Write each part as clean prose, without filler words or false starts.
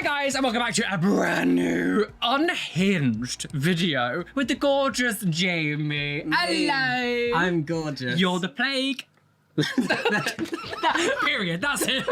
Guys, and welcome back to a brand new Unhinged video with the gorgeous Jamie. Hello. I'm gorgeous. You're the plague. Period, that's it.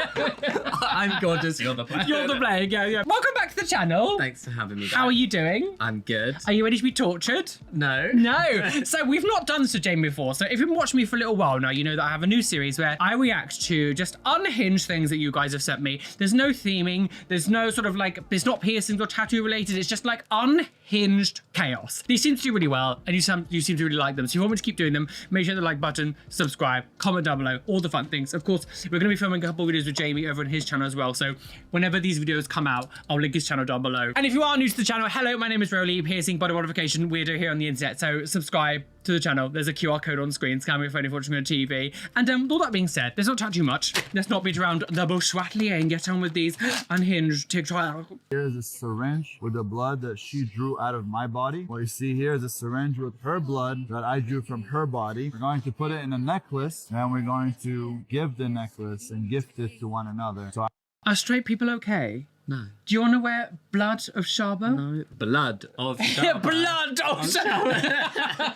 I'm gorgeous, you're the plague. You're the plague, yeah. Welcome back to the channel. Thanks for having me back. How are you doing? I'm good. Are you ready to be tortured? No. No. So we've not done this with Jamie before. So if you've been watching me for a little while now, you know that I have a new series where I react to just unhinged things that you guys have sent me. There's no theming. There's no sort of like, it's not piercings or tattoo related. It's just like unhinged chaos. These seem to do really well and you seem to really like them. So if you want me to keep doing them, make sure to hit the like button, subscribe, comment down below, all the fun things. Of course, we're going to be filming a couple of videos with Jamie over on his channel as well. So whenever these videos come out, I'll link his channel down below. And if you are new to the channel, hello, my name is Roly, piercing body modification weirdo here on the internet. So subscribe to the channel. There's a QR code on screen. Scan me your phone if you're watching on TV. And with all that being said, let's not chat too much. Let's not beat around the bush and get on with these unhinged TikTok. Here's a syringe with the blood that she drew out of my body. What you see here is a syringe with her blood that I drew from her body. We're going to put it in a necklace and we're going to give the necklace and gift it to one another. So Are straight people okay? No. Do you want to wear blood of Shaba? No. Blood of Shaba. Yeah, blood of Shaba.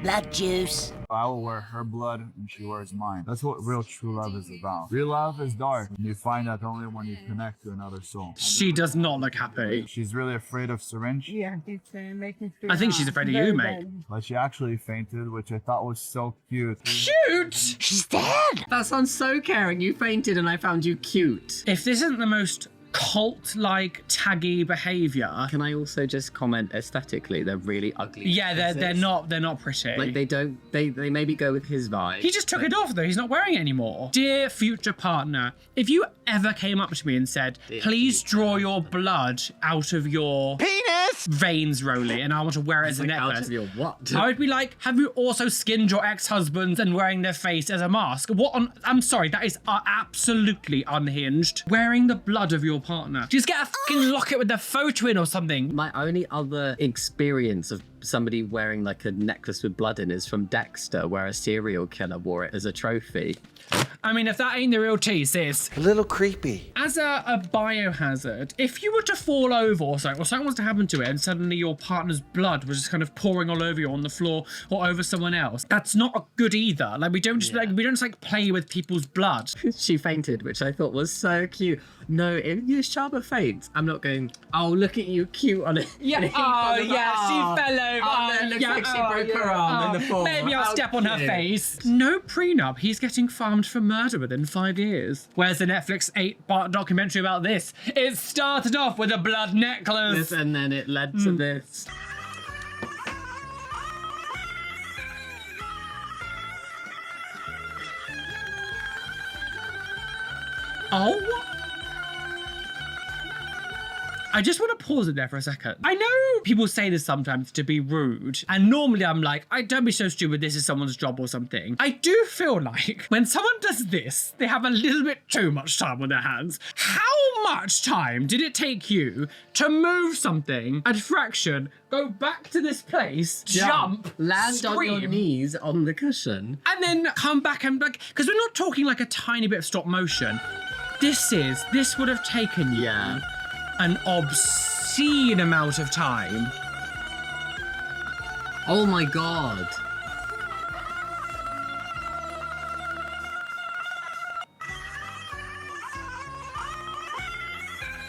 Blood juice. I will wear her blood and she wears mine. That's what real true love is about. Real love is dark. And you find that only when you connect to another soul. She does not look happy. She's really afraid of syringe, Yeah, it's making me I think she's afraid of you, mate. but she actually fainted, which I thought was so cute. Cute! She's dead. That sounds so caring. You fainted and I found you cute. If this isn't the most cult-like taggy behavior. Can I also just comment aesthetically? They're really ugly. Yeah, they're not pretty. Like they maybe go with his vibe. He just took it off though, he's not wearing it anymore. Dear future partner, if you ever came up to me and said, please draw your blood out of your penis veins, Roly, and I want to wear it as a Like, necklace. out of your what? I would be like, have you also skinned your ex-husbands and wearing their face as a mask? What on, I'm sorry, that is absolutely unhinged. Wearing the blood of your partner. Just get a fucking locket with their photo in or something. My only other experience of somebody wearing like a necklace with blood in is from Dexter, where a serial killer wore it as a trophy. I mean, if that ain't the real tea, sis. A little creepy. As a biohazard, if you were to fall over or something was to happen to it and suddenly your partner's blood was just kind of pouring all over you on the floor or over someone else, that's not good either. Like we don't just play with people's blood. She fainted, which I thought was so cute. No, if you Shaba faints, I'm not going, oh, look at you cute on it. Yeah, oh yeah, she fell over. Oh, no, it looks like she broke her arm in the fall. Maybe I'll step on her cute. face. No prenup, he's getting farmed for murder within 5 years. Where's the Netflix 8-part documentary about this? It started off with a blood necklace. And then it led to this. Oh? I just want to pause it there for a second. I know people say this sometimes to be rude, and normally I'm like, don't be so stupid, this is someone's job or something. I do feel like when someone does this, they have a little bit too much time on their hands. How much time did it take you to move something, a fraction, go back to this place, jump, land scream, on your knees on the cushion, and then come back and like, because we're not talking like a tiny bit of stop motion. This would have taken you an obscene amount of time. Oh my god.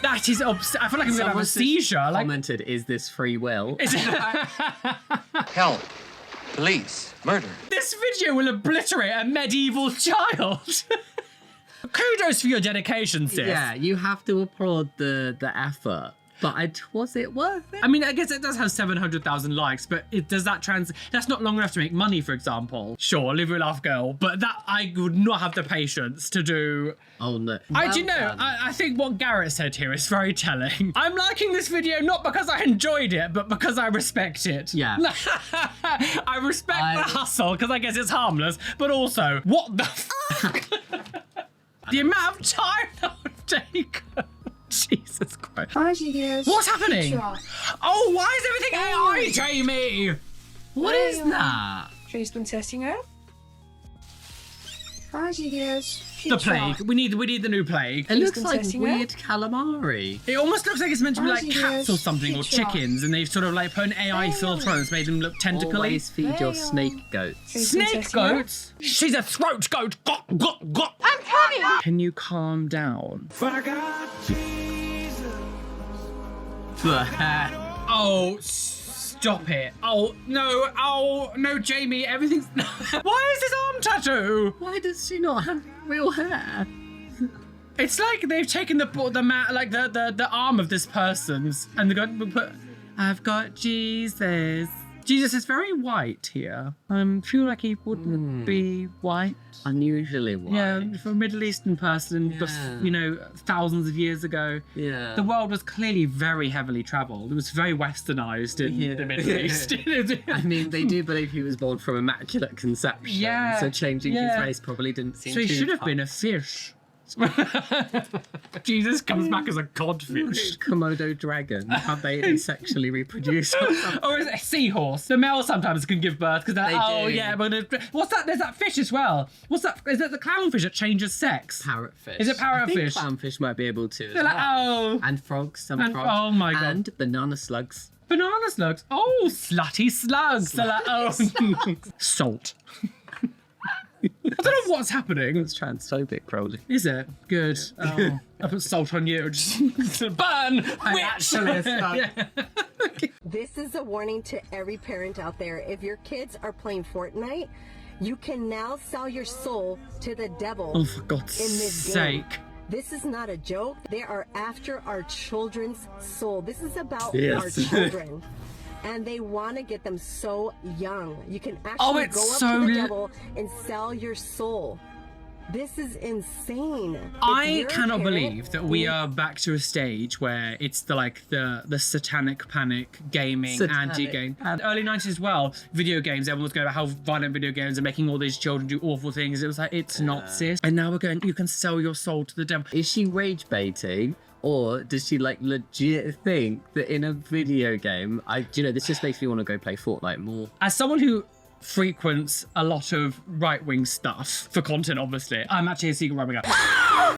That is I feel like I'm gonna have a seizure. Like, Commented, is this free will? is it- Help. Police. Murder. this video will obliterate a medieval child. Kudos for your dedication, sis. Yeah, you have to applaud the effort. But was it worth it? I mean, I guess it does have 700,000 likes, but does that that's not long enough to make money, for example. Sure, live your life, girl, but that I would not have the patience to do. Oh no. I think what Garrett said here is very telling. I'm liking this video not because I enjoyed it, but because I respect it. Yeah. I respect the hustle because I guess it's harmless, but also, what the fuck? The amount of time that would take. Jesus Christ. What's happening? Oh, why is everything AI, Jamie? What is that? She's been testing out. The plague. We need the new plague. It looks like weird calamari. It almost looks like it's meant to be like cats or something, or chickens, and they've sort of like put an AI filter on it that's made them look tentacly. Always feed your snake goats. Snake goats? She's a throat goat. I'm coming. Can you calm down? Oh, stop it. Oh, no, Jamie, everything's... Why is this arm tattoo? Why does she not have real hair? It's like they've taken the arm of this person's and they're going to put, I've got Jesus. Jesus is very white here. I feel like he wouldn't be white. Unusually white. Yeah, for a Middle Eastern person, thousands of years ago. Yeah. The world was clearly very heavily travelled. It was very westernized in the Middle East. I mean, they do believe he was born from immaculate conception. Yeah, So changing his yeah. race probably didn't seem So he too should have tough. been a fish. Jesus comes back as a codfish. Komodo dragon. Have they asexually reproduced? Or is it a seahorse? The male sometimes can give birth because they're like, They oh do. yeah, but what's that? There's that fish as well. What's that? Is it the clownfish that changes sex? Parrotfish. Is it I think parrotfish? clownfish might be able to. as They're like, well. oh, And frogs, some And- frogs. oh my God. And banana slugs. banana slugs. Oh, slutty slugs. They're like, oh, salt. I don't know what's happening. It's transphobic, probably. Is it? Good. Oh, I put salt on you. Just burn. Witch. Yeah. This is a warning to every parent out there. If your kids are playing Fortnite, you can now sell your soul to the devil. Oh, for God's In this game. sake. This is not a joke. They are after our children's soul. This is about Yes. our children. And they want to get them so young. You can Oh, actually it's go up so to the devil and sell your soul. This is insane. If I you're a cannot parent, believe that we are back to a stage where it's the satanic panic gaming, Satanic anti-game. panic. Early 90s as well, video games, everyone was going about how violent video games are making all these children do awful things. It was like, it's not sis. And now we're going, you can sell your soul to the devil. Is she rage baiting? Or does she like legit think that in a video game, this just makes me want to go play Fortnite more. As someone who frequents a lot of right-wing stuff for content, obviously, I'm actually a secret right-winger.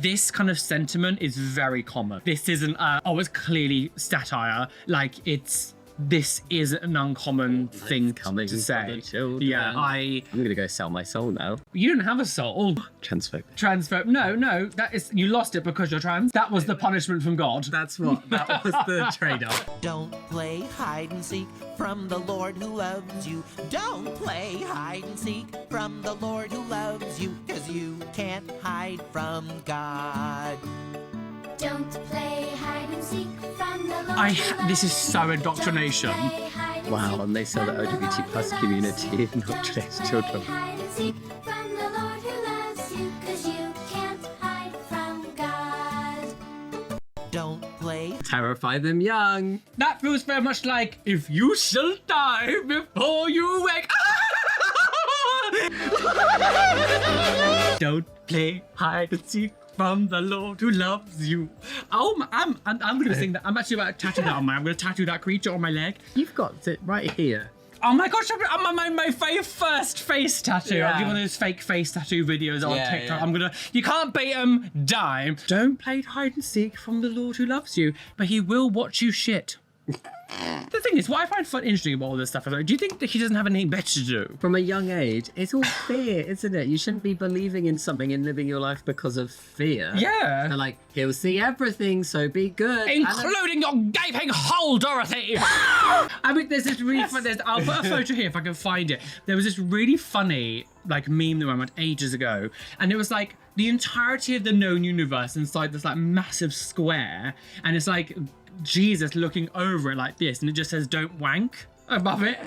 This kind of sentiment is very common. This isn't, it's clearly satire. Like, this is an uncommon thing coming to for say. the children. Yeah, I'm gonna go sell my soul now. you don't have a soul. Transphobic. Transphobe. No, that is, you lost it because you're trans. That was the punishment from God. That was the trade-off. Don't play hide and seek from the Lord who loves you. Don't play hide and seek from the Lord who loves you, 'cause you can't hide from God. Don't play hide and seek from the Lord. This is so indoctrination. Wow, and they sell the LGBT plus community in not today's children. Hide and seek from the Lord who loves you, 'cause you can't hide from God. Don't play Terrify them young. That feels very much like, if you shall die before you wake. Don't play hide and seek from the Lord who loves you. Oh, I'm going to sing that. I'm actually about to tattoo that on I'm going to tattoo that creature on my leg. You've got it right here. Oh my gosh, my first face tattoo. Yeah. I'll do one of those fake face tattoo videos on Yeah, TikTok. yeah. You can't beat 'em, dime. Don't play hide and seek from the Lord who loves you, but he will watch you shit. The thing is, what I find interesting about all this stuff is, like, do you think that he doesn't have anything better to do? From a young age, it's all fear, isn't it? You shouldn't be believing in something and living your life because of fear. Yeah. They're like, he'll see everything, so be good. Including your gaping hole, Dorothy! I mean, there's this really fun, I'll put a photo here if I can find it. There was this really funny, like, meme that I went ages ago, and it was like the entirety of the known universe inside this, like, massive square, and it's like Jesus looking over it like this, and it just says, don't wank above it.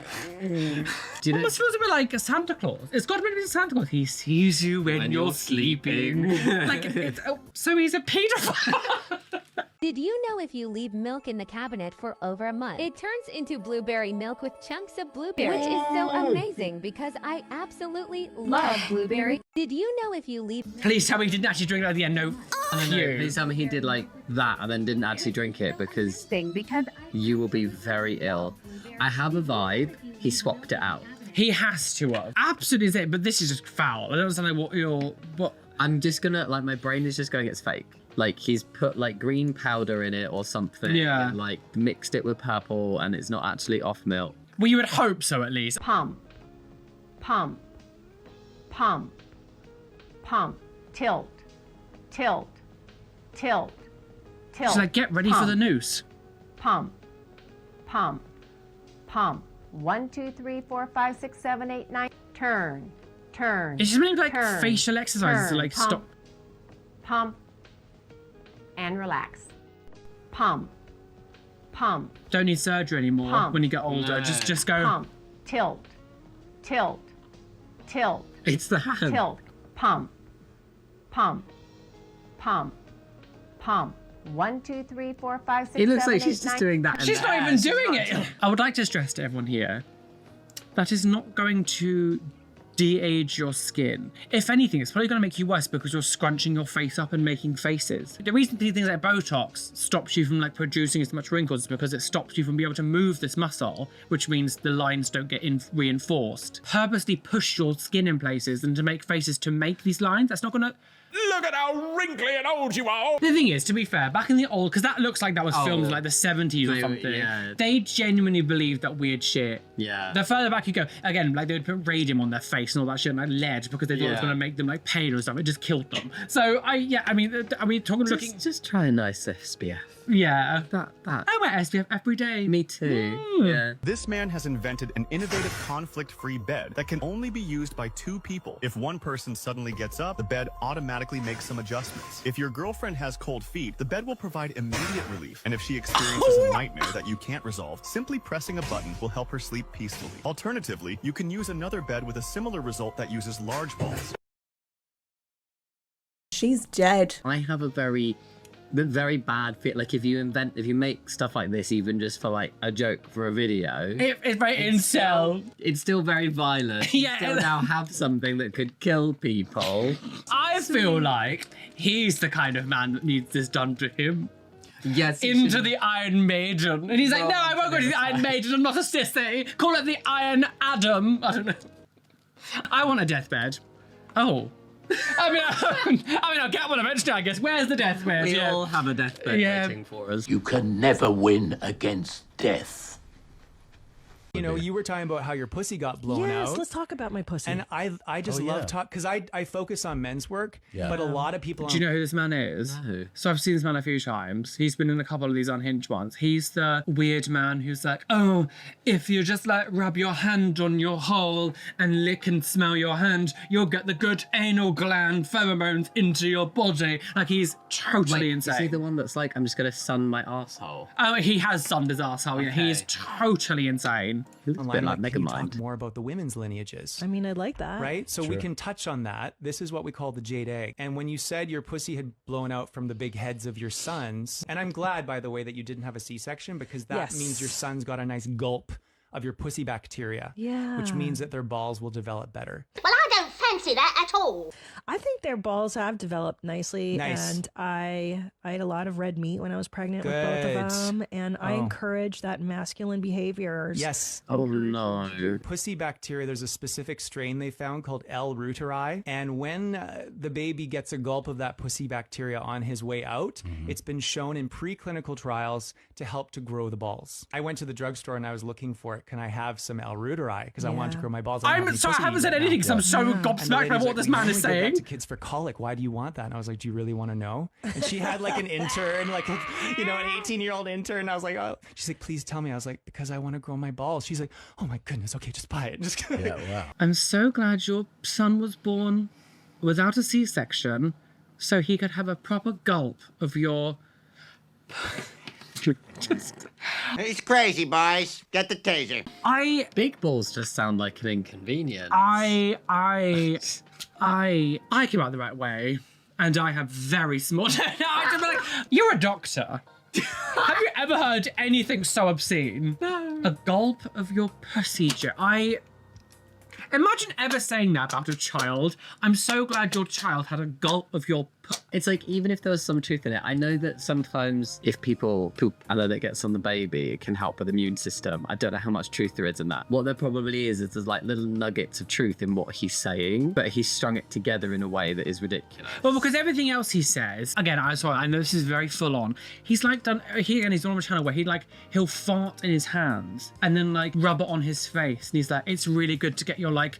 Do you know, Almost feels a bit like a Santa Claus. It's got to be Santa Claus. He sees you when you're sleeping. So he's a pedophile. Did you know if you leave milk in the cabinet for over a month, it turns into blueberry milk with chunks of blueberry, which is so amazing because I absolutely love blueberry. Did you know if you leave... Please tell me he didn't actually drink it at the end. No. no, please tell me he did like that and then didn't actually drink it because you will be very ill. I have a vibe. He swapped it out. He has to have. Absolutely is it, but this is just foul. I don't understand what. I'm just gonna, like, my brain is just going, it's fake. Like, he's put, like, green powder in it or something. Yeah. And, like, mixed it with purple and it's not actually off milk. Well, you would hope so, at least. Pump, pump, pump, pump, tilt, tilt, tilt, tilt. She's like, get ready for the noose. Pump, pump, pump. 1, 2, 3, 4, 5, 6, 7, 8, 9. Turn, turn. It's just maybe like turn, facial exercises to like pump, stop. Pump, and relax. Pump, pump. Don't need surgery anymore Pump. when you get older. No. Just go. Pump, tilt, tilt, tilt, It's the hand. tilt. Pump, pump, pump, pump. 1, 2, 3, 4, 5, 6, It looks 7, like 8, she's just 9. doing that. in She's the not air. even doing it. I would like to stress to everyone here that is not going to de-age your skin. If anything, it's probably going to make you worse because you're scrunching your face up and making faces. The reason things like Botox stops you from like producing as much wrinkles is because it stops you from being able to move this muscle, which means the lines don't get reinforced. Purposely push your skin in places and to make faces to make these lines. That's not going to... Look at how wrinkly and old you are. The thing is, to be fair, back in the old, because that looks like that was filmed in like the 70s or something. Yeah. They genuinely believed that weird shit. Yeah. The further back you go, again, like they would put radium on their face and all that shit, and like lead, because they thought it was Yeah. going to make them like pale or something. It just killed them. So I mean, talking looking, Just try a nice SPF. yeah. That. I wear SPF every day. Me too. Yeah. This man has invented an innovative conflict-free bed that can only be used by 2 people. If one person suddenly gets up, the bed automatically makes some adjustments. If your girlfriend has cold feet, the bed will provide immediate relief. And if she experiences a nightmare that you can't resolve, simply pressing a button will help her sleep peacefully. Alternatively, you can use another bed with a similar result that uses large balls. She's dead. I have a very bad feel. Like if you make stuff like this, even just for like a joke for a video, It's very incel. it's still very violent. You Yeah. still now have something that could kill people. I feel like he's the kind of man that needs this done to him. Yes. Into the Iron Maiden. And he's like, no, I won't go to the Iron Maiden. I'm not a sissy. Call it the Iron Adam. I don't know. I want a deathbed. Oh. I mean, I'll get one eventually, I guess. Where's the deathbed? We all have a deathbed waiting for us. You can never win against death. You know, you were talking about how your pussy got blown out. Yes, let's talk about my pussy. And I just love talk because I focus on men's work, but a lot of people. Do you know who this man is? No. So I've seen this man a few times. He's been in a couple of these Unhinged ones. He's the weird man who's like, oh, if you just like rub your hand on your hole and lick and smell your hand, you'll get the good anal gland pheromones into your body. Like he's totally insane. Is he the one that's like, I'm just gonna sun my asshole? Oh, he has sunned his asshole. Yeah, he is Okay. totally insane. He looks a bit like can you Megamind. talk more about the women's lineages. I mean, I like that. Right? So we can touch on that. This is what we call the jade egg. And when you said your pussy had blown out from the big heads of your sons, and I'm glad, by the way, that you didn't have a C-section because that Yes. means your sons got a nice gulp of your pussy bacteria. Yeah. Which means that their balls will develop better. Well, I don't fancy that at all. I think their balls have developed nicely, Nice. and I ate a lot of red meat when I was pregnant with both Good. of them, and I Oh. encourage that masculine behaviors. Yes. Oh no. Pussy bacteria, there's a specific strain they found called L. reuteri. And when the baby gets a gulp of that pussy bacteria on his way out, it's been shown in preclinical trials to help to grow the balls. I went to the drugstore and I was looking for it. Can I have some L. reuteri? Because I wanted to grow my balls. I don't have I'm any sorry, I pussy haven't said right now. anything because I'm so And the gobsmacked by lady's what like, this "We man is only give that saying. to kids for colic. Why do you want that? And I was like, do you really want to know? And she had like an intern, like, you know, an 18-year-old intern. And I was like, oh, she's like, please tell me. I was like, because I want to grow my balls. She's like, oh my goodness. Okay, just buy it. Just wow. I'm so glad your son was born without a C-section so he could have a proper gulp of your... He's crazy, boys. Get the taser. Big balls just sound like an inconvenience. I came out the right way, and I have very small... No, I just feel like, you're a doctor. Have you ever heard anything so obscene? No. A gulp of your procedure. Imagine ever saying that about a child. I'm so glad your child had a gulp of your It's like, even if there was some truth in it, I know that sometimes if people poop and then it gets on the baby, it can help with the immune system. I don't know how much truth there is in that. What there probably is there's like little nuggets of truth in what he's saying, but he's strung it together in a way that is ridiculous. Well, because everything else he says, again, I know this is very full on. He's like done, he's on a channel where he'll fart in his hands and then like rub it on his face. And he's like, it's really good to get your like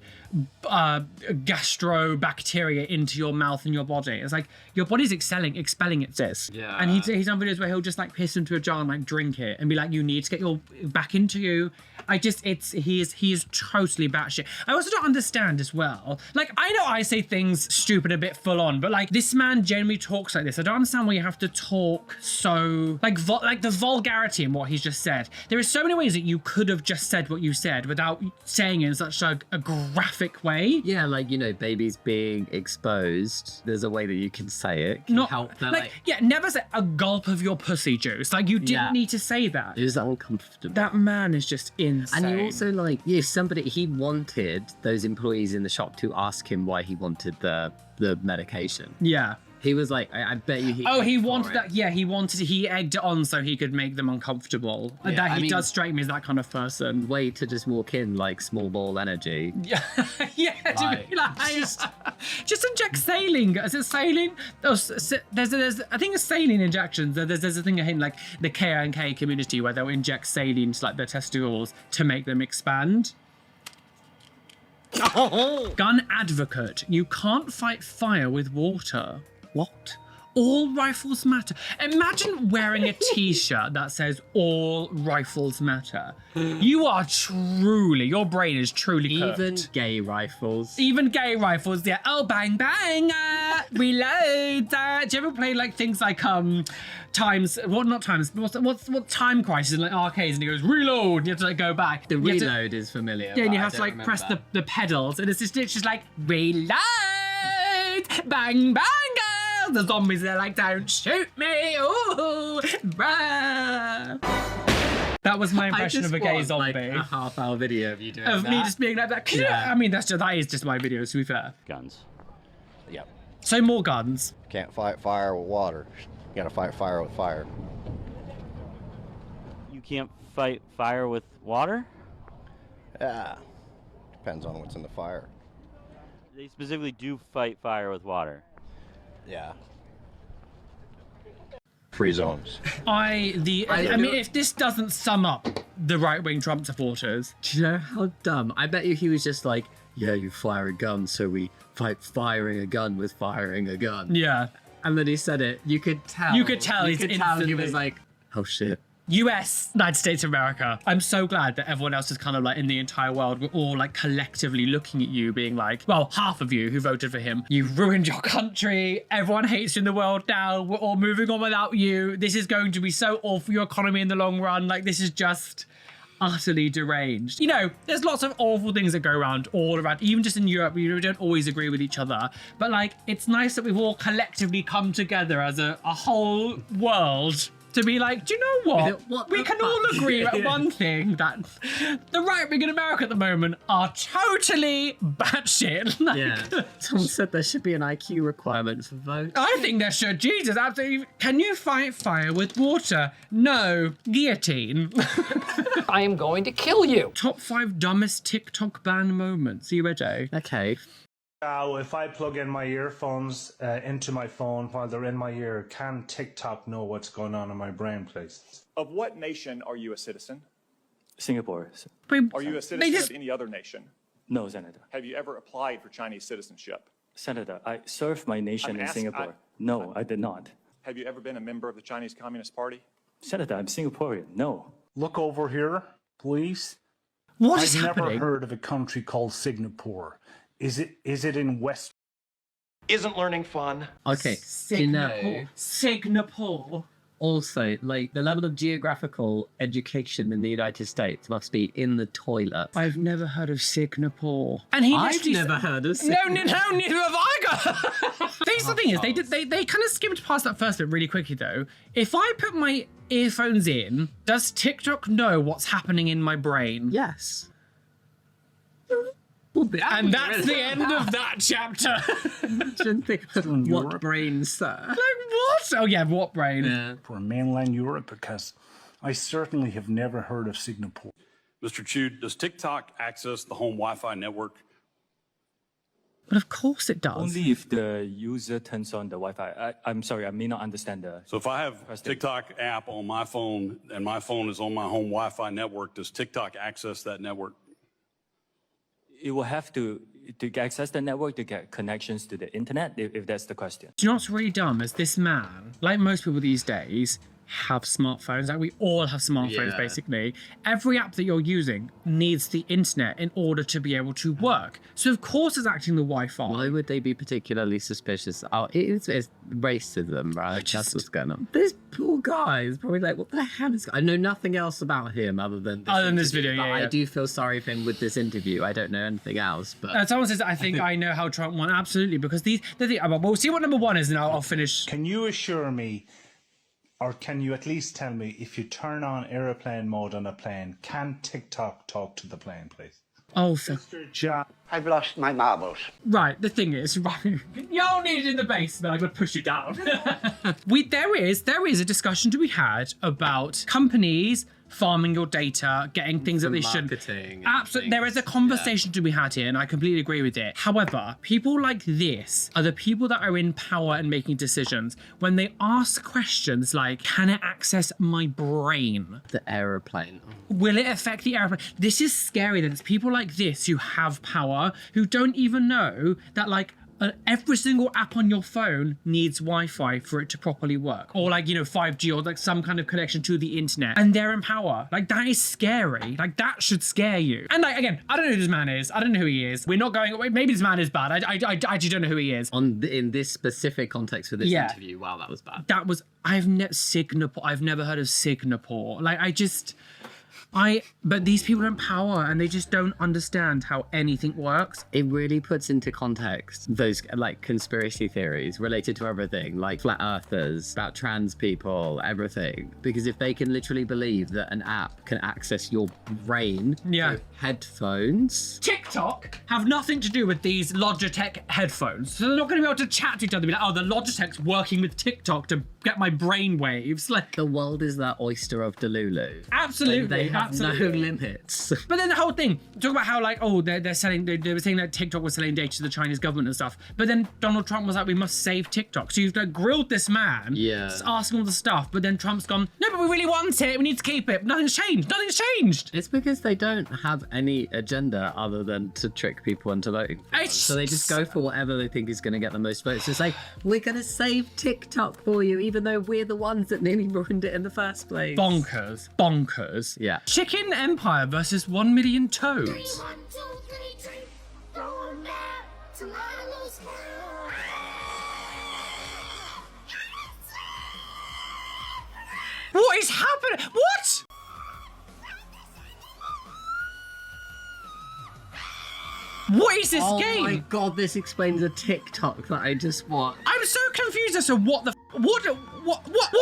gastrobacteria into your mouth and your body. It's like, your body's expelling it, sis. Yeah. And he's done videos where he'll just like piss into a jar and like drink it and be like, you need to get your back into you. He is totally batshit. I also don't understand as well. Like, I know I say things stupid a bit full on, but like this man generally talks like this. I don't understand why you have to talk so like the vulgarity in what he's just said. There are so many ways that you could have just said what you said without saying it in such a graphic way. Yeah, like, you know, babies being exposed. There's a way that you can say it. Can Not help that, like, yeah, never say a gulp of your pussy juice. Like, you didn't need to say that. It was uncomfortable. That man is just insane. And you also like, he wanted those employees in the shop to ask him why he wanted the medication. Yeah. He was like, I bet you he wanted that. Yeah, he egged it on so he could make them uncomfortable. Yeah, He does strike me as that kind of person. Way to just walk in like small ball energy. Yeah, to be like, just inject saline. Is it saline? Oh, there's I think it's saline injections. There's a thing in like the K&K community where they'll inject saline to like their testicles to make them expand. Gun advocate. You can't fight fire with water. What? All rifles matter. Imagine wearing a t-shirt that says all rifles matter. Your brain is truly cooked. Even gay rifles. Even gay rifles, yeah. Oh, bang, bang, reload. Do you ever play like things like what time crisis in like arcades, and he goes reload, and you have to like go back. The reload is familiar. Yeah, and you have to like press the pedals, and it's just like reload, bang, bang. The zombies, they're like, don't shoot me, ooh, bruh. That was my impression of a gay zombie. Like a half-hour video of you doing of that. me just being like that. Yeah. I mean, that is just my video, to be fair. Guns. Yep. So more guns. Can't fight fire with water. You gotta fight fire with fire. You can't fight fire with water? Yeah. Depends on what's in the fire. They specifically do fight fire with water. Yeah. Free zones. I mean, if this doesn't sum up the right-wing Trump supporters. Do you know how dumb? I bet you he was just like, yeah, you fire a gun, so we fight firing a gun with firing a gun. Yeah. And then he said it. You could tell. You could tell he was like, oh shit. United States of America. I'm so glad that everyone else is kind of like in the entire world, we're all like collectively looking at you being like, well, half of you who voted for him, you've ruined your country. Everyone hates you in the world now. We're all moving on without you. This is going to be so awful for your economy in the long run. Like, this is just utterly deranged. You know, there's lots of awful things that go around all around, even just in Europe. We don't always agree with each other, but like, it's nice that we've all collectively come together as a whole world to be like, do you know what we can all agree at one thing, that the right wing in America at the moment are totally batshit. Like, yeah. Someone said there should be an IQ requirement for votes. I think there should. Jesus, absolutely. Can you fight fire with water? No. Guillotine. I am going to kill you. Top 5 dumbest TikTok ban moments. Are you ready? Okay. If I plug in my earphones into my phone while they're in my ear, can TikTok know what's going on in my brain, please? Of what nation are you a citizen? Singapore. Are you a citizen of any other nation? No, Senator. Have you ever applied for Chinese citizenship? Senator, I served my nation in Singapore. No, I did not. Have you ever been a member of the Chinese Communist Party? Senator, I'm Singaporean. No. Look over here, please. What is I've happening? never heard of a country called Singapore. Is it in West? Isn't learning fun? Okay. Singapore. Also, like, the level of geographical education in the United States must be in the toilet. I've never heard of Singapore. And I've never heard of Singapore. No, neither have I got. The thing is, they kind of skimmed past that first bit really quickly, though. If I put my earphones in, does TikTok know what's happening in my brain? Yes. And that's the end of that chapter. What brain, sir? Like what? Oh yeah, what brain? For mainland Europe, because I certainly have never heard of Singapore. Mr. Chu, does TikTok access the home Wi-Fi network? But of course it does. Only if the user turns on the Wi-Fi. I'm sorry, I may not understand the... So if I have TikTok app on my phone and my phone is on my home Wi-Fi network, does TikTok access that network? It will have to access the network to get connections to the internet, if that's the question. Do you know what's really dumb is this man, like most people these days, have smartphones. Like we all have smartphones, basically. Every app that you're using needs the internet in order to be able to work. So of course it's acting the Wi-Fi. Why would they be particularly suspicious? Oh, it's racism, right? That's what's going on. This poor guy is probably like, what the hell is... I know nothing else about him other than this video, but I do feel sorry for him with this interview. I don't know anything else, but... someone says, I think I know how Trump won. Absolutely, because we'll see what number one is and I'll finish. Can you assure me, or can you at least tell me, if you turn on airplane mode on a plane, can TikTok talk to the plane, please? Oh, I've lost my marbles. Right, the thing is, right, y'all need it in the basement. I'm gonna push you down. There is a discussion to be had about companies farming your data, getting things that they shouldn't. Absolutely, there is a conversation to be had here, and I completely agree with it. However, people like this are the people that are in power and making decisions. When they ask questions like, "Can it access my brain?" The aeroplane. Will it affect the airplane? This is scary that it's people like this who have power, who don't even know that, like, every single app on your phone needs Wi-Fi for it to properly work. Or like, 5G or like some kind of connection to the internet. And they're in power. Like, that is scary. Like, that should scare you. And like, again, I don't know who this man is. I don't know who he is. We're not going, maybe this man is bad. I actually don't know who he is. In this specific context for this interview, wow, that was bad. That was, I've never heard of Singapore. Like, but these people are in power and they just don't understand how anything works. It really puts into context those like conspiracy theories related to everything, like flat earthers, about trans people, everything. Because if they can literally believe that an app can access your brain through headphones. TikTok have nothing to do with these Logitech headphones. So they're not going to be able to chat to each other and be like, oh, the Logitech's working with TikTok to get my brain waves. Like, the world is that oyster of Delulu. Absolutely. They have no limits. But then the whole thing, talk about how like, oh, they were saying that TikTok was selling data to the Chinese government and stuff. But then Donald Trump was like, we must save TikTok. So you've like grilled this man, just asking all the stuff. But then Trump's gone, no, but we really want it. We need to keep it. Nothing's changed. Nothing's changed. It's because they don't have any agenda other than to trick people into voting. So they just go for whatever they think is going to get the most votes. To say, we're going to save TikTok for you, even though we're the ones that nearly ruined it in the first place. Bonkers. Yeah. Chicken Empire versus 1 million toads. 1, 2, 3, throw them out to Lalo's. What is happening? What? What is this game? Oh my god, this explains a TikTok that I just watched. I'm so confused as to what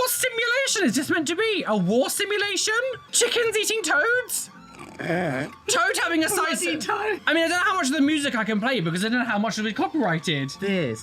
simulation is this meant to be? A war simulation? Chickens eating toads? Toad having a slice. I mean, I don't know how much of the music I can play because I don't know how much of it copyrighted.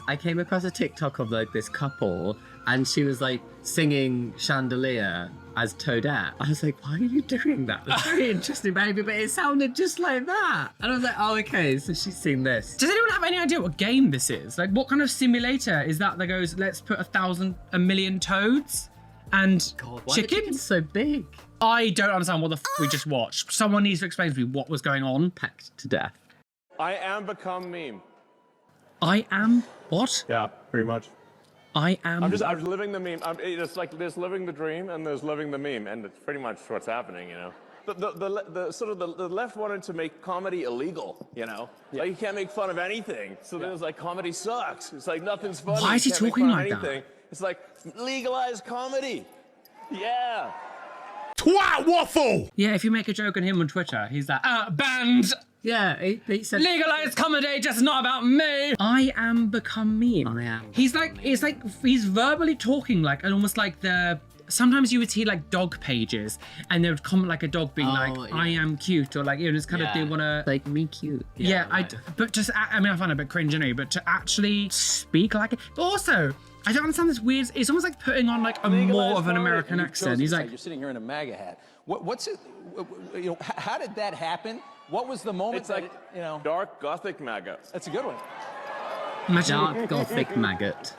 I came across a TikTok of like this couple and she was like singing Chandelier as Toadette. I was like, why are you doing that? That's very interesting, baby, but it sounded just like that. And I was like, oh, okay, so she's seen this. Does anyone have any idea what game this is? Like, what kind of simulator is that goes, let's put 1 million toads and God, why chickens? Are the chickens so big? I don't understand what the we just watched. Someone needs to explain to me what was going on. Pecked to death. I am become meme. I am what? Yeah, pretty much. I am. I'm living the meme. It's like there's living the dream and there's living the meme, and it's pretty much what's happening, you know. The left wanted to make comedy illegal, you know. Yeah. Like you can't make fun of anything. So then it's like comedy sucks. It's like nothing's funny. Why is he talking like that? It's like legalize comedy. Yeah. Twat waffle! Yeah, if you make a joke on him on Twitter, he's like, banned! Yeah, he said... Legalised comedy, just not about me! I am become meme. I am. He's like, it's like, he's verbally talking like, almost like the sometimes you would see like dog pages and they would comment like a dog being like, I am cute, or like, you know, it's kind of, they want to like me cute. But just, I mean, I find it a bit cringe anyway, but to actually speak like it, but also, I don't understand this weird, it's almost like putting on like a more of an American accent. He's like, you're sitting here in a MAGA hat. What's it, you know, how did that happen? What was the moment It's like, you know? Dark Gothic MAGA. That's a good one. Dark Gothic maggot.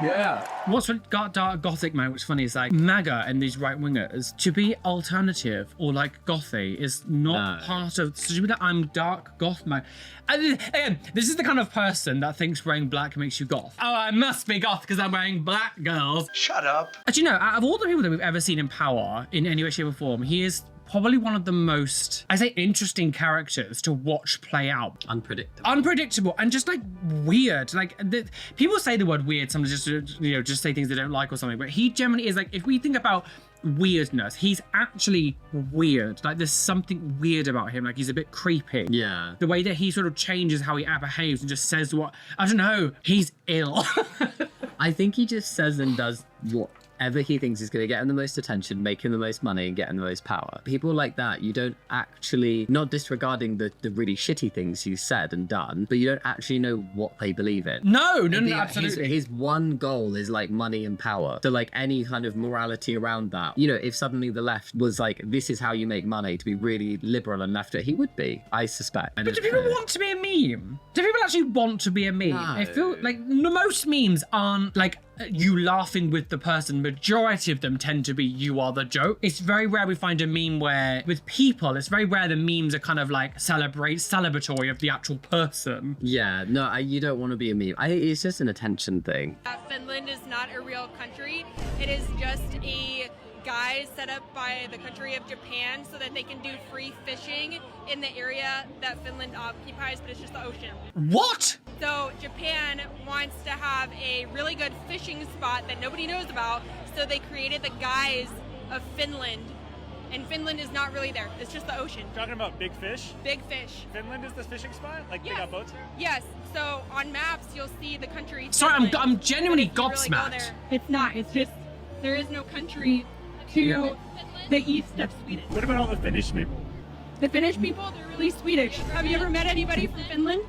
Yeah. What's dark Gothic man? What's funny is like MAGA and these right wingers to be alternative or like gothy is not part of. So to be like, I'm dark goth man. And again, this is the kind of person that thinks wearing black makes you goth. Oh, I must be goth because I'm wearing black, girls. Shut up. But you know, out of all the people that we've ever seen in power in any way, shape, or form, he is probably one of the most, I say, interesting characters to watch play out. Unpredictable and just like weird. Like people say the word weird, sometimes just, you know, just say things they don't like or something. But he generally is like, if we think about weirdness, he's actually weird. Like there's something weird about him. Like he's a bit creepy. Yeah. The way that he sort of changes how he behaves and just says what, I don't know, he's ill. I think he just says and does whatever he thinks is going to get him the most attention, make him the most money, and get him the most power. People like that, you don't actually, not disregarding the really shitty things he's said and done, but you don't actually know what they believe in. No, absolutely. His one goal is like money and power. So like any kind of morality around that, you know, if suddenly the left was like, this is how you make money, to be really liberal and left, he would be, I suspect. But do people want to be a meme? Do people actually want to be a meme? No. I feel like most memes aren't like you laughing with the person. Majority of them tend to be you are the joke. It's very rare we find a meme where with people, it's very rare the memes are kind of like celebratory of the actual person. Yeah, no, you don't want to be a meme. It's just an attention thing. Finland is not a real country. It is just a guise set up by the country of Japan so that they can do free fishing in the area that Finland occupies, but it's just the ocean. What? So Japan wants to have a really good fishing spot that nobody knows about, so they created the guise of Finland. And Finland is not really there. It's just the ocean. Talking about big fish? Big fish. Finland is the fishing spot? Like they got boats? Yes. So on maps, you'll see the country. Sorry, Finland, I'm genuinely but if you really go gobsmacked. there, it's not. It's just, there is no country to the east of Sweden. What about all the Finnish people? The Finnish people, they're really Swedish. Have you ever met anybody from Finland?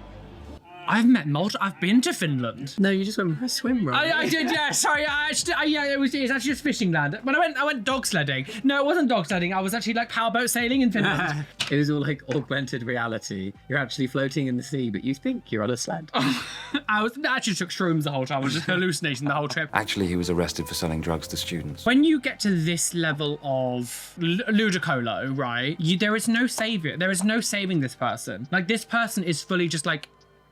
I've met I've been to Finland. No, you just went for a swim, right? I did, yeah. Sorry, it's actually just fishing land. When I went dog sledding. No, it wasn't dog sledding. I was actually like powerboat sailing in Finland. It was all like augmented reality. You're actually floating in the sea, but you think you're on a sled. I actually took shrooms the whole time. I was just hallucinating the whole trip. Actually, he was arrested for selling drugs to students. When you get to this level of ludicolo, right? There is no savior. There is no saving this person. Like this person is fully just like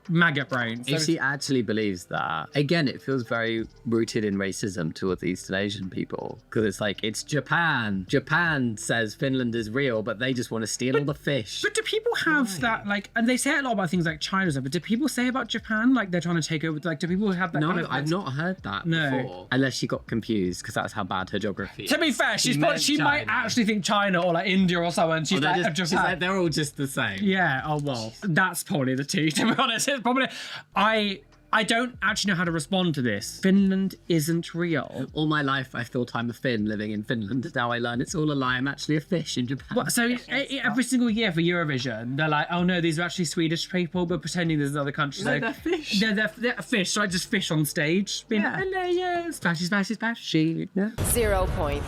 maggot brains. If he actually believes that, again, it feels very rooted in racism towards Eastern Asian people, because it's like, it's Japan. Japan says Finland is real, but they just want to steal all the fish. But do people have that, like, and they say a lot about things like China, but do people say about Japan, like they're trying to take over, like, do people have that No, kind of... I've not heard that before. Unless she got confused, because that's how bad her geography is. To be fair, she might actually think China or like India or someone. She's like, she's like, they're all just the same. Yeah, oh well, that's probably the tea, to be honest. It's probably... I don't actually know how to respond to this. Finland isn't real. All my life I thought I'm a Finn living in Finland. Now I learn it's all a lie. I'm actually a fish in Japan. What, so every single year for Eurovision, they're like, oh no, these are actually Swedish people, but pretending there's another country. No, they're fish. They're fish, so I just fish on stage. Being like, hello, yeah, splashy, splashy, splashy. Yeah. 0 points.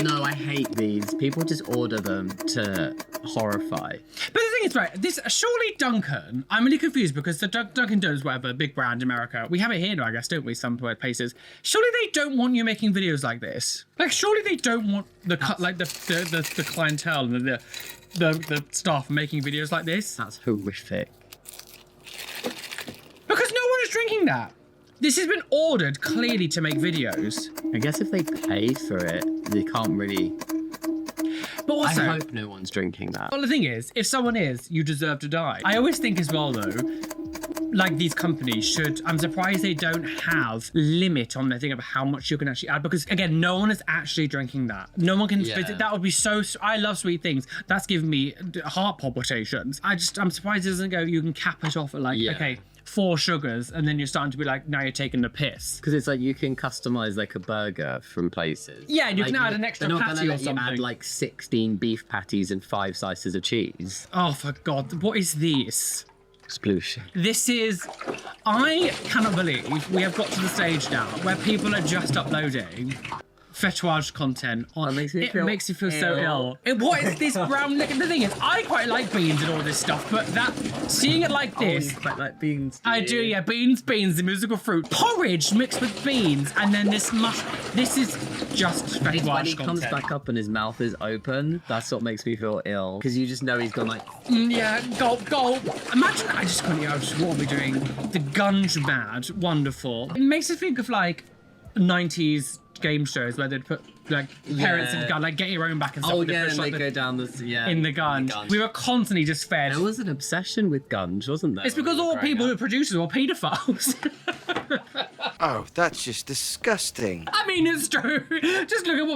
No, I hate these. People just order them to horrify. But the thing is, right, this surely Dunkin', I'm really confused because the Dunkin' Donuts, whatever, big brand in America, we have it here now, I guess, don't we, some places. Surely they don't want you making videos like this. Like, surely they don't want the clientele and the staff making videos like this. That's horrific. Because no one is drinking that. This has been ordered clearly to make videos. I guess if they pay for it, they can't really... But also, I hope no one's drinking that. Well, the thing is, if someone is, you deserve to die. I always think as well, though, like these companies should, I'm surprised they don't have limit on their thing of how much you can actually add, because again, no one is actually drinking that. No one can, that would be so, I love sweet things. That's giving me heart palpitations. I'm surprised it doesn't go, you can cap it off at like, okay, 4 sugars, and then you're starting to be like, now you're taking the piss. Because it's like you can customize like a burger from places. Yeah, and you like, can add an extra they're not patty gonna or let you something. add like 16 beef patties and 5 slices of cheese. Oh, for God, what is this? Explosion. This is, I cannot believe we have got to the stage now where people are just uploading fetouage content on. It makes you feel so ill. What is this brown liquor? The thing is, I quite like beans and all this stuff, but seeing it like this. You quite like beans. I do, yeah. Beans, the musical fruit. Porridge mixed with beans, and then this is just fetouage When he content. comes back up and his mouth is open, that's what makes me feel ill. Because you just know he's gone like... Yeah, gulp, gulp. Imagine, I just couldn't, what are we doing? The gunge mad, wonderful. It makes us think of like 90s game shows where they'd put like parents in the gun, like get your own back and stuff. Oh and yeah, push, and like, they go down the in the gun. We were constantly just fed. There was an obsession with guns, wasn't there? It's because all people who produce them are paedophiles. Oh, that's just disgusting. I mean, it's true. Just look at what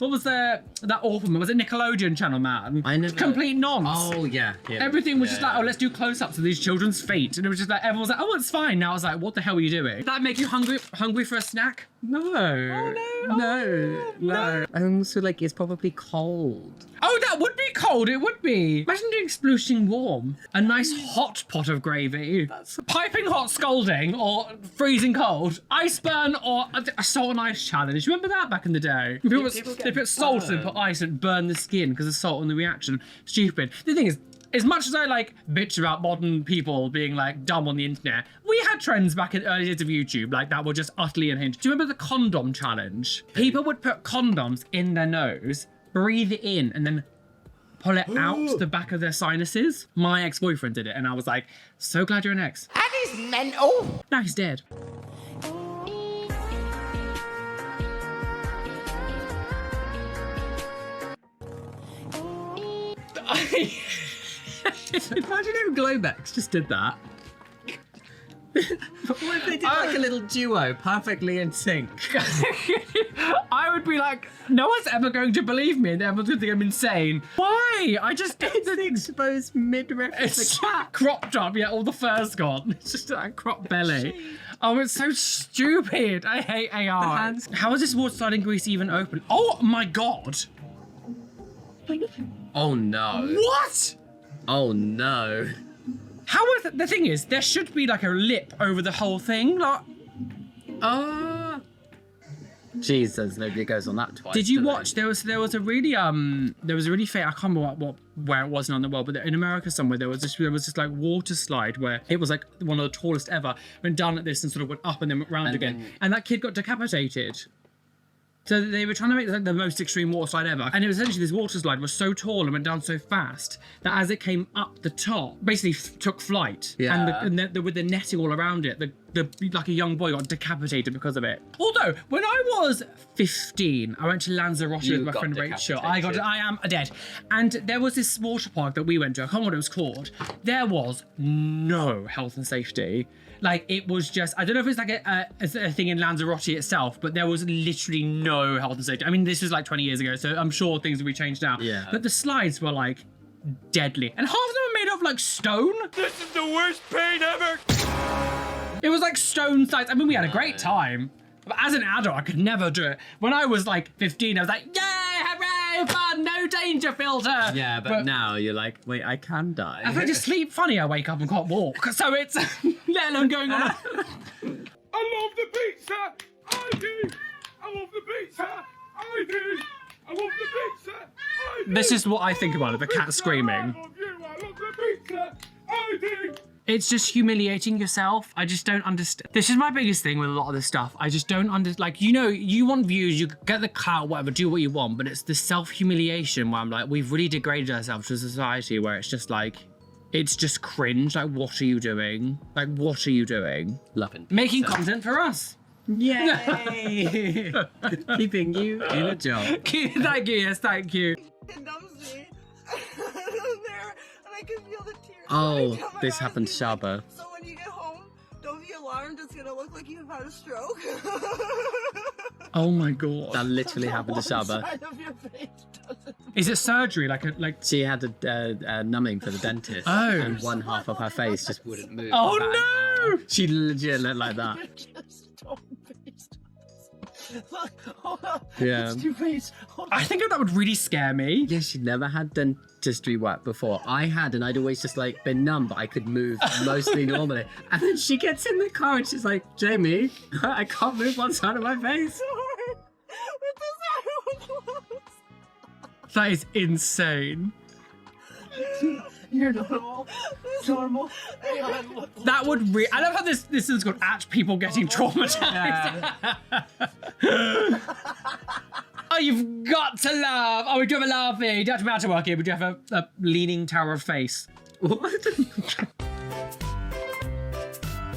was that awful man? Was it Nickelodeon channel, man? I never... Complete nonsense. Oh yeah. Everything was just like, oh, let's do close-ups of these children's feet, and it was just like everyone was like, oh, it's fine. Now I was like, what the hell are you doing? Did that make you hungry for a snack? No. Oh no. No. And also, like, it's probably cold. Oh, that would be cold. It would be. Imagine doing splooshing warm. A nice hot pot of gravy. Piping hot scalding or freezing cold. Ice burn or a salt and ice challenge. Remember that back in the day? They put salt and put ice and burn the skin because of salt and the reaction. Stupid. The thing is, as much as I like bitch about modern people being like dumb on the internet, we had trends back in early days of YouTube like that were just utterly unhinged. Do you remember the condom challenge? People would put condoms in their nose, breathe it in, and then pull it out the back of their sinuses. My ex-boyfriend did it, and I was like, so glad you're an ex. That is mental. Now he's dead. Imagine if Globex just did that. What if they did like a little duo, perfectly in sync? I would be like, no one's ever going to believe me, and everyone's going to think I'm insane. Why? I just it's the exposed midriff. It's cropped up, yeah, all the fur's gone. It's just that crop belly. Oh, it's so stupid. I hate AR. How is this water sliding grease even open? Oh my God. Oh no. What? Oh no. How is the thing is, there should be like a lip over the whole thing. Like, Jesus, nobody goes on that twice. did you watch? There was a really fake. I can't remember where it was in the world, but in America somewhere there was this like water slide where it was like one of the tallest ever. Went down like this and sort of went up and then went round again, and that kid got decapitated. So they were trying to make like the most extreme water slide ever. And it was essentially this water slide was so tall and went down so fast that as it came up the top, basically took flight. Yeah. And with the netting all around it, like a young boy got decapitated because of it. Although, when I was 15, I went to Lanzarote with my friend Rachel. I am dead. And there was this water park that we went to. I can't remember what it was called. There was no health and safety. Like, it was just, I don't know if it's like a thing in Lanzarote itself, but there was literally no health and safety. I mean, this was like 20 years ago, so I'm sure things will be changed now. Yeah. But the slides were like deadly. And half of them were made of like stone. This is the worst pain ever. It was like stone slides. I mean, we had a great time. But as an adult, I could never do it. When I was like 15, I was like, yay, hooray, fun, no danger filter. Yeah, but now you're like, wait, I can die. If I just sleep funny, I wake up and can't walk. So it's, let alone going on. I love the pizza. I do. I love the pizza. I do. I love the pizza. I do. This is what I think about it, the cat screaming. I love you. I love the pizza. I do. It's just humiliating yourself. I just don't understand. This is my biggest thing with a lot of this stuff. I just don't understand. Like, you know, you want views, you get the clout, whatever, do what you want, but it's the self-humiliation where I'm like, we've really degraded ourselves to a society where it's just like, it's just cringe. Like, what are you doing? Like, what are you doing? Loving. Making content for us. Yay! Keeping you in a job. Thank you, yes, thank you. It numbs me. There, and I can feel the tears. Oh, this happened to Shaba. So when you get home, don't be alarmed. It's gonna look like you've had a stroke. Oh my god. That literally happened to Shaba. Is it surgery? Like she had a numbing for the dentist. Oh. And one half of her face just wouldn't move. Oh no! She legit looked like that. Yeah. I think that would really scare me. Yeah, she'd never had dentistry work before. I had, and I'd always just like been numb, but I could move mostly normally. And then she gets in the car and she's like, Jamie, I can't move one side of my face. That is insane. You're normal. Normal. That would I love how this is called at people getting traumatized. Oh, you've got to laugh. Oh, we do have a laughing. You don't have to matter work here. We do have a leaning tower of face. What?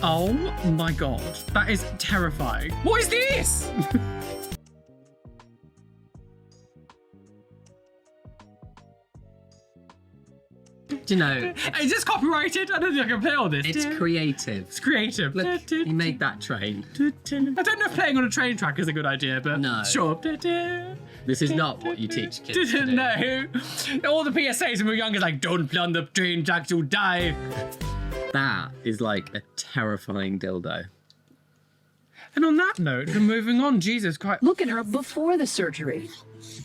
Oh my god. That is terrifying. What is this? Do you know? Is this copyrighted? I don't think I can play all this. It's creative. It's creative. Look, he made that train. I don't know if playing on a train track is a good idea, but no. Sure. This is not what you teach kids to do. No. All the PSAs when we were younger like, don't play on the train tracks, you'll die. That is like a terrifying dildo. And on that note, we're moving on. Jesus Christ. Look at her before the surgery.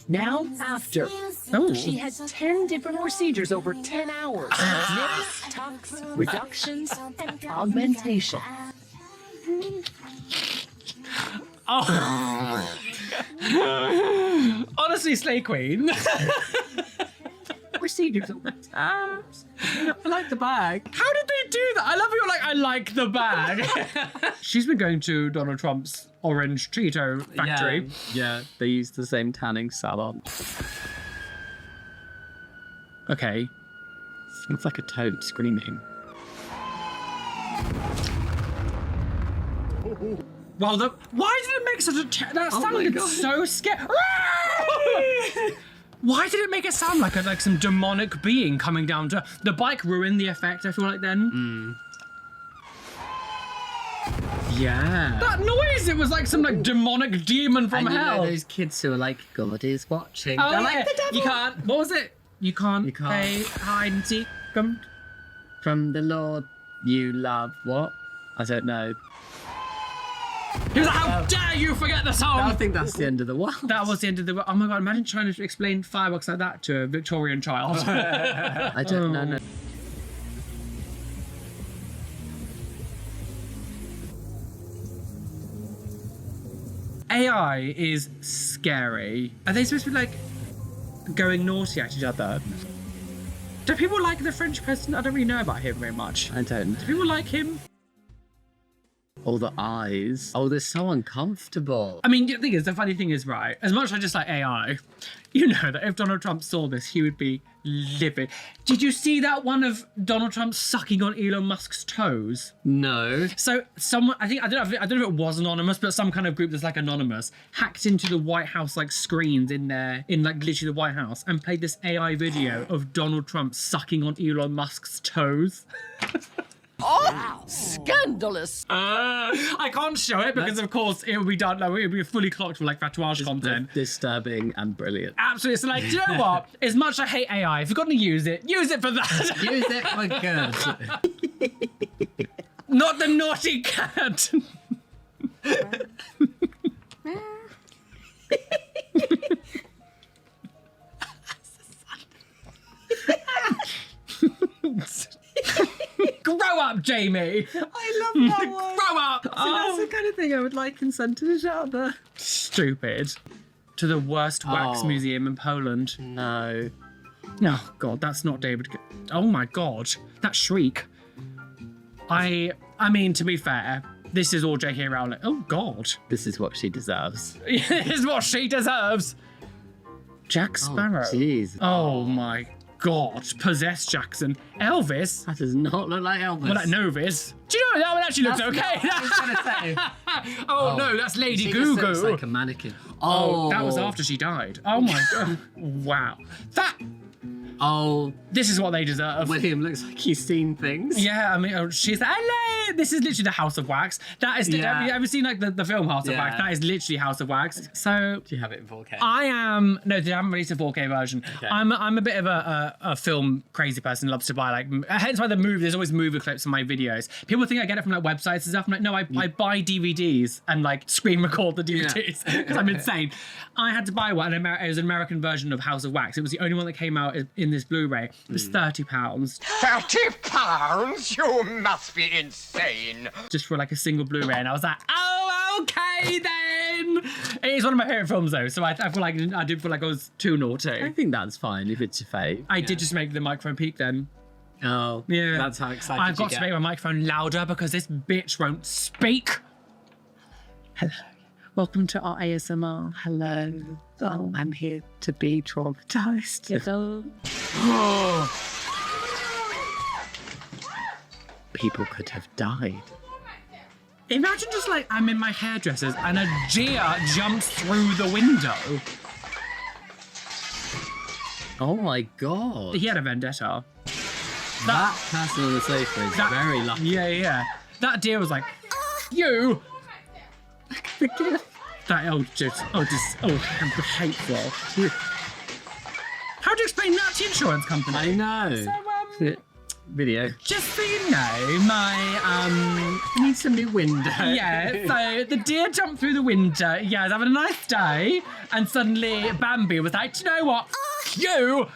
Now after. Oh. She had 10 different procedures over 10 hours. Nips, tucks, reductions, and augmentation. Oh. Honestly, Slay Queen. Procedures over 10 hours. I like the bag. How did they do that? I love you're like, I like the bag. She's been going to Donald Trump's orange Cheeto factory. Yeah, they use the same tanning salon. Okay. Sounds like a toad screaming. Well, why did it make such a that sounded so scary? Why did it make it sound like some demonic being coming down to the bike? Ruined the effect. I feel like then. Yeah. That noise! It was like some like demonic demon from and you hell. know those kids who are like, God is watching. Oh, They're yeah. like the devil. You can't. What was it? You can't play hide and seek. From the Lord you love. What? I don't know. He was like, how dare you forget the song? I think that's the end of the world. That was the end of the world. Oh my god, imagine trying to explain fireworks like that to a Victorian child. I don't know. No. AI is scary. Are they supposed to be like going naughty at each other? Do people like the French president? I don't really know about him very much. I don't. Do people like him? All the eyes. Oh, they're so uncomfortable. I mean, the funny thing is, right, as much as I just like AI, you know that if Donald Trump saw this, he would be livid. Did you see that one of Donald Trump sucking on Elon Musk's toes? No. So someone, I don't know if it was anonymous, but some kind of group that's like anonymous, hacked into the White House like screens in like literally the White House and played this AI video of Donald Trump sucking on Elon Musk's toes. Oh, scandalous! I can't show it because, of course, it will be done. Like, it will be fully clocked with like fatouage content. Disturbing and brilliant. Absolutely. So, like, do you know what? As much as I hate AI, if you're going to use it for that. Use it for good. Not the naughty cat. Grow up, Jamie. I love that one. Grow up. See, that's the kind of thing I would like in Santa Żaba. Stupid. To the worst wax museum in Poland. No. No, God, that's not David. Oh my God, that shriek. I mean, to be fair, this is all J.K. Rowling. Oh God. This is what she deserves. This is what she deserves. Jack Sparrow. Jeez. Oh my God, possessed Jackson. Elvis? That does not look like Elvis. Well, like Novis. Do you know that one actually looks That's okay? not what I was gonna say. Oh no, that's Lady She Goo just looks Goo. like a mannequin. Oh, that was after she died. Oh my God. Wow. That. Oh, this is what they deserve. William looks like he's seen things. Yeah, I mean, she's like, hello! This is literally the House of Wax. That is, have you ever seen like the film House of Wax? That is literally House of Wax. So, do you have it in 4K? No, they haven't released a 4K version. Okay. I'm a bit of a film crazy person, loves to buy like, hence why there's always movie clips in my videos. People think I get it from like websites and stuff. I'm like, no, I buy DVDs and like screen record the DVDs because I'm insane. I had to buy one. It was an American version of House of Wax. It was the only one that came out in this Blu-ray. It was £30. £30? You must be insane. Just for like a single Blu-ray, and I was like, oh, okay then. It is one of my favorite films though, so I feel like I did feel like I was too naughty. I think that's fine if it's your fave. I did just make the microphone peak then. Oh, yeah. That's how excited I've got you to get. make my microphone louder because this bitch won't speak. Hello. Welcome to our ASMR. Hello. Oh, I'm here to be traumatized. Hello. People could have died. Imagine just like I'm in my hairdresser's and a deer jumps through the window. Oh my god. He had a vendetta. That person on the sofa is very lucky. Yeah. That deer was like, you. Hateful. How do you explain that to the insurance company? I know. So, video. Just so you know, my needs a new window. Yeah, so the deer jumped through the window. Yeah, I was having a nice day, and suddenly Bambi was like, do you know what? You.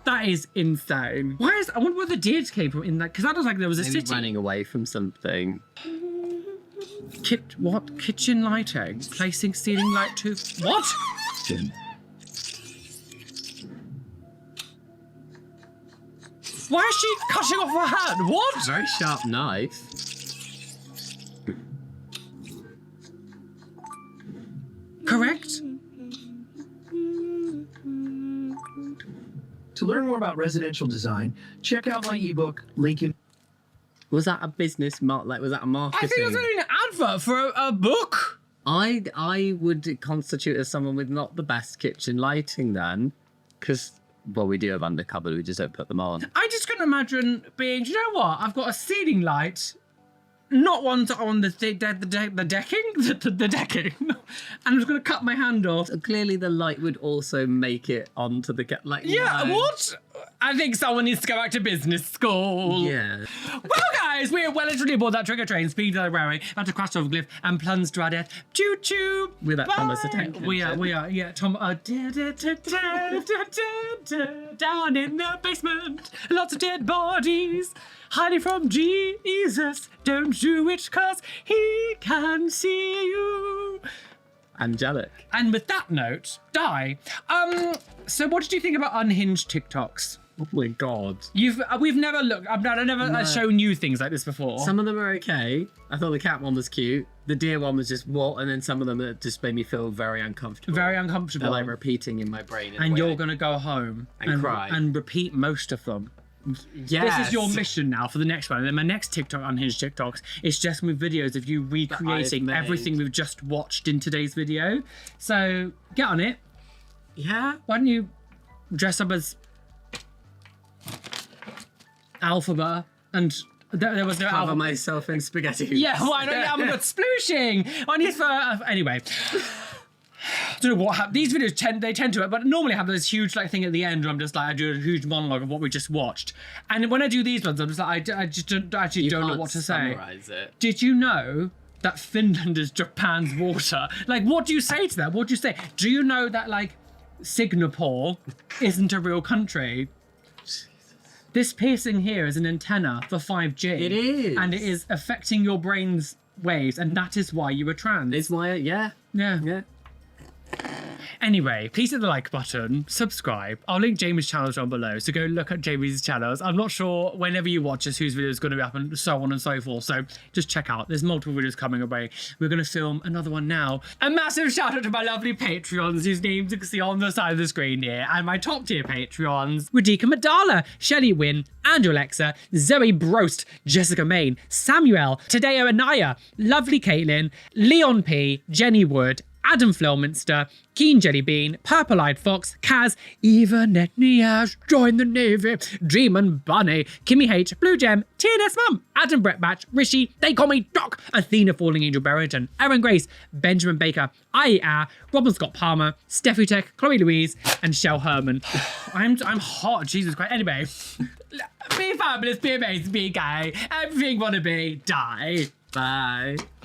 That is insane. I wonder where the deer came from in that, because that was like there was a Maybe city. running away from something. What? Kitchen lighting? Placing ceiling light to... What? Why is she cutting off her hand? What? Very sharp knife. Correct? To learn more about residential design, check out my ebook, link in. Was that a business was that a marketing? I think it was only an advert for a book. I would constitute as someone with not the best kitchen lighting then, because well, we do have undercover, we just don't put them on. I just couldn't imagine being, do you know what? I've got a ceiling light, not ones on the decking, the decking, and I'm just going to cut my hand off. Clearly the light would also make it onto the Yeah, no. what? I think someone needs to go back to business school. Yeah. Well, guys, we are well and truly aboard that trigger train, speed to the railway, about to crash over a cliff and plunge to our death. Choo choo. With that Thomas the Tank We are, yeah. Tom. Down in the basement, lots of dead bodies, hiding from Jesus. Don't do it, cause he can see you. Angelic. And with that note, die. So what did you think about unhinged TikToks? Oh my god. We've never looked. I've never shown you things like this before. Some of them are okay. I thought the cat one was cute. The deer one was just what, and then some of them just made me feel very uncomfortable. Very uncomfortable. They're like repeating in my brain. And you're gonna go home and cry and repeat most of them. Yes. This is your mission now for the next one. And then my next TikTok, Unhinged TikToks, is just with videos of you recreating everything we've just watched in today's video. So get on it. Yeah. Why don't you dress up as Alphaba and there was no Cover myself in spaghetti. Yeah, why not? Yeah, I'm good splooshing. I need for anyway. I don't know what happened. These videos tend to, but normally have this huge like thing at the end where I'm just like I do a huge monologue of what we just watched. And when I do these ones, I'm just like I just don't know what to say. Summarize it. Did you know that Finland is Japan's water? Like, what do you say to that? What do you say? Do you know that like Singapore isn't a real country? This piercing here is an antenna for 5G. It is. And it is affecting your brain's waves, and that is why you were trans. It's why, yeah. Anyway, please hit the like button, subscribe. I'll link Jamie's channels down below, so go look at Jamie's channels. I'm not sure whenever you watch this whose video is going to be up and so on and so forth, so just check out. There's multiple videos coming away. We're going to film another one now. A massive shout out to my lovely Patreons whose names you can see on the side of the screen here, and my top tier Patreons: Radika Madala, Shelley Wynn, Andrew Alexa, Zoe Brost, Jessica Main, Samuel, Tadeo Anaya, Lovely Caitlin, Leon P, Jenny Wood, Adam Flilminster, Keen Jellybean, Purple Eyed Fox, Kaz, Eva Netniash, Join the Navy, Dreamin' Bunny, Kimmy H, Blue Gem, TNS Mum, Adam Brett Batch, Rishi, They Call Me Doc, Athena Falling Angel Berrigan, Erin Grace, Benjamin Baker, IER, Robin Scott Palmer, Steffi Tech, Chloe Louise, and Shell Herman. I'm hot, Jesus Christ. Anyway, be fabulous, be amazing, be gay, everything wanna be, die. Bye.